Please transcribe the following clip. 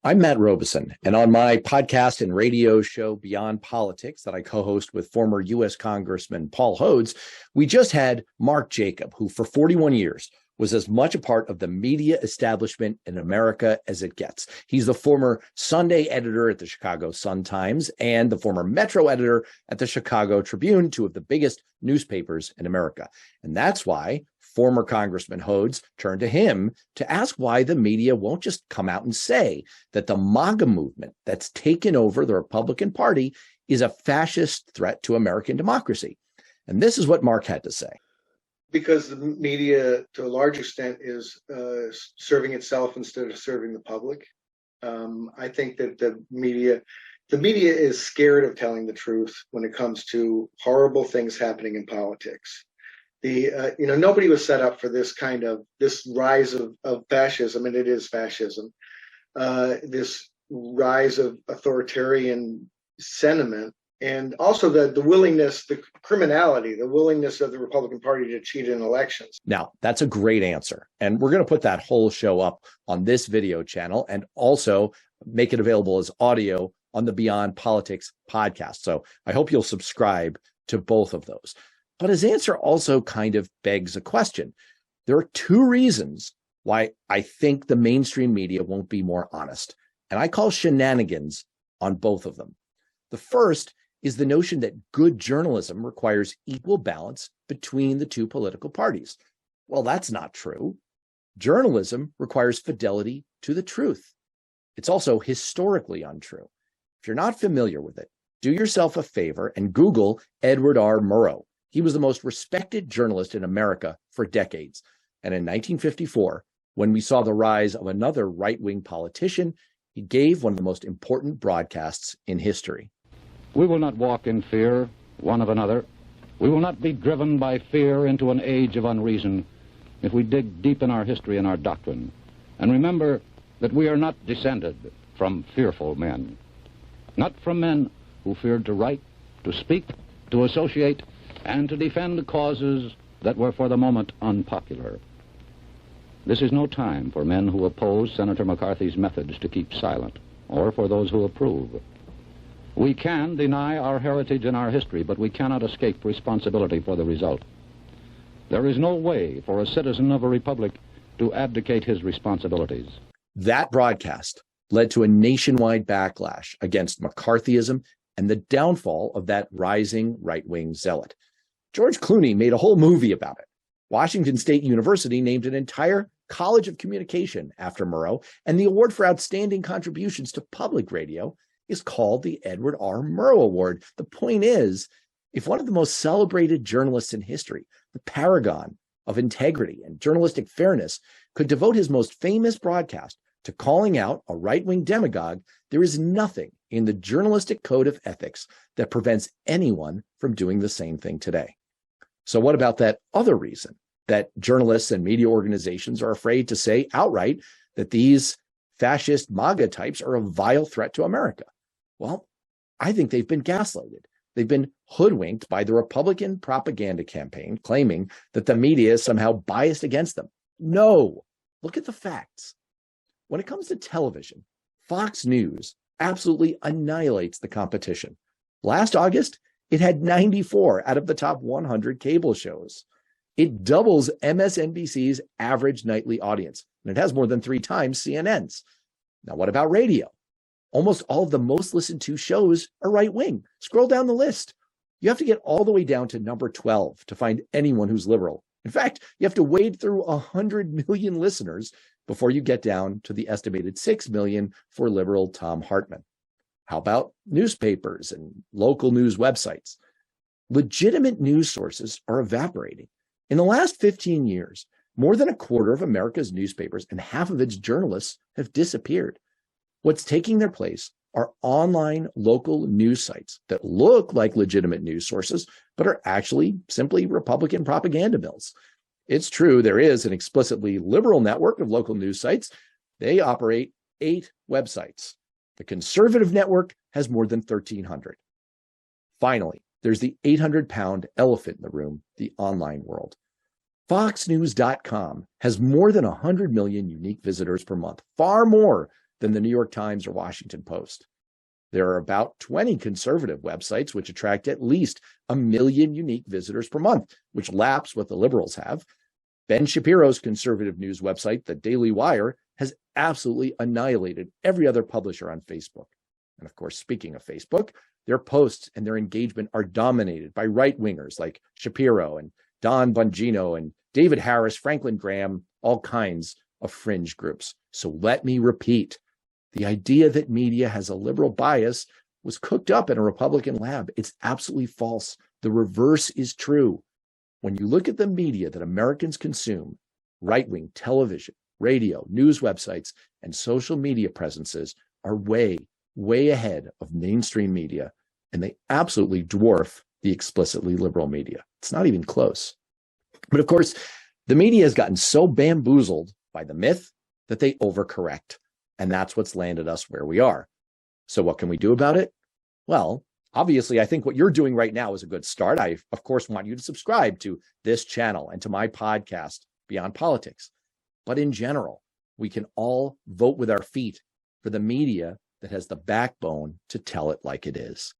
I'm Matt Robeson, and on my podcast and radio show Beyond Politics that I co-host with former U.S. Congressman Paul Hodes, we just had Mark Jacob, who for 41 years was as much a part of the media establishment in America as it gets. He's the former Sunday editor at the Chicago Sun-Times and the former Metro editor at the Chicago Tribune, two of the biggest newspapers in America. And that's why former Congressman Hodes turned to him to ask why the media won't just come out and say that the MAGA movement that's taken over the Republican Party is a fascist threat to American democracy. And this is what Mark had to say. Because the media, to a large extent, is serving itself instead of serving the public. I think that the media is scared of telling the truth when it comes to horrible things happening in politics. Nobody was set up for this rise of fascism, and it is fascism. This rise of authoritarian sentiment, and also the willingness, the criminality, the willingness of the Republican Party to cheat in elections. Now, that's a great answer. And we're going to put that whole show up on this video channel and also make it available as audio on the Beyond Politics podcast. So I hope you'll subscribe to both of those. But his answer also kind of begs a question. There are two reasons why I think the mainstream media won't be more honest. And I call shenanigans on both of them. The first is the notion that good journalism requires equal balance between the two political parties. Well, that's not true. Journalism requires fidelity to the truth. It's also historically untrue. If you're not familiar with it, do yourself a favor and Google Edward R. Murrow. He was the most respected journalist in America for decades. And in 1954, when we saw the rise of another right-wing politician, he gave one of the most important broadcasts in history. We will not walk in fear one of another. We will not be driven by fear into an age of unreason if we dig deep in our history and our doctrine and remember that we are not descended from fearful men, not from men who feared to write, to speak, to associate, and to defend causes that were for the moment unpopular. This is no time for men who oppose Senator McCarthy's methods to keep silent, or for those who approve. We can deny our heritage and our history, but we cannot escape responsibility for the result. There is no way for a citizen of a republic to abdicate his responsibilities. That broadcast led to a nationwide backlash against McCarthyism and the downfall of that rising right-wing zealot. George Clooney made a whole movie about it. Washington State University named an entire College of Communication after Murrow, and the award for outstanding contributions to public radio is called the Edward R. Murrow Award. The point is, if one of the most celebrated journalists in history, the paragon of integrity and journalistic fairness, could devote his most famous broadcast to calling out a right-wing demagogue, there is nothing in the journalistic code of ethics that prevents anyone from doing the same thing today. So what about that other reason that journalists and media organizations are afraid to say outright that these fascist MAGA types are a vile threat to America? Well, I think they've been gaslighted. They've been hoodwinked by the Republican propaganda campaign claiming that the media is somehow biased against them. No, look at the facts. When it comes to television, Fox News absolutely annihilates the competition. Last August, it had 94 out of the top 100 cable shows. It doubles MSNBC's average nightly audience, and it has more than 3 times CNN's. Now, what about radio? Almost all of the most listened to shows are right-wing. Scroll down the list. You have to get all the way down to number 12 to find anyone who's liberal. In fact, you have to wade through 100 million listeners before you get down to the estimated 6 million for liberal Thom Hartmann. How about newspapers and local news websites? Legitimate news sources are evaporating. In the last 15 years, more than a quarter of America's newspapers and half of its journalists have disappeared. What's taking their place are online local news sites that look like legitimate news sources, but are actually simply Republican propaganda mills. It's true, there is an explicitly liberal network of local news sites. They operate 8 websites. The conservative network has more than 1,300. Finally, there's the 800-pound elephant in the room, the online world. FoxNews.com has more than 100 million unique visitors per month, far more than the New York Times or Washington Post. There are about 20 conservative websites which attract at least 1 million unique visitors per month, which laps what the liberals have. Ben Shapiro's conservative news website, The Daily Wire, has absolutely annihilated every other publisher on Facebook. And of course, speaking of Facebook, their posts and their engagement are dominated by right-wingers like Shapiro and Don Bongino and David Harris, Franklin Graham, all kinds of fringe groups. So let me repeat, the idea that media has a liberal bias was cooked up in a Republican lab. It's absolutely false. The reverse is true. When you look at the media that Americans consume, right-wing television, radio, news websites, and social media presences are way ahead of mainstream media, and they absolutely dwarf the explicitly liberal media. It's not even close. But of course, the media has gotten so bamboozled by the myth that they overcorrect, and that's what's landed us where we are. So what can we do about it? Well, obviously, I think what you're doing right now is a good start. I, of course, want you to subscribe to this channel and to my podcast, Beyond Politics. But in general, we can all vote with our feet for the media that has the backbone to tell it like it is.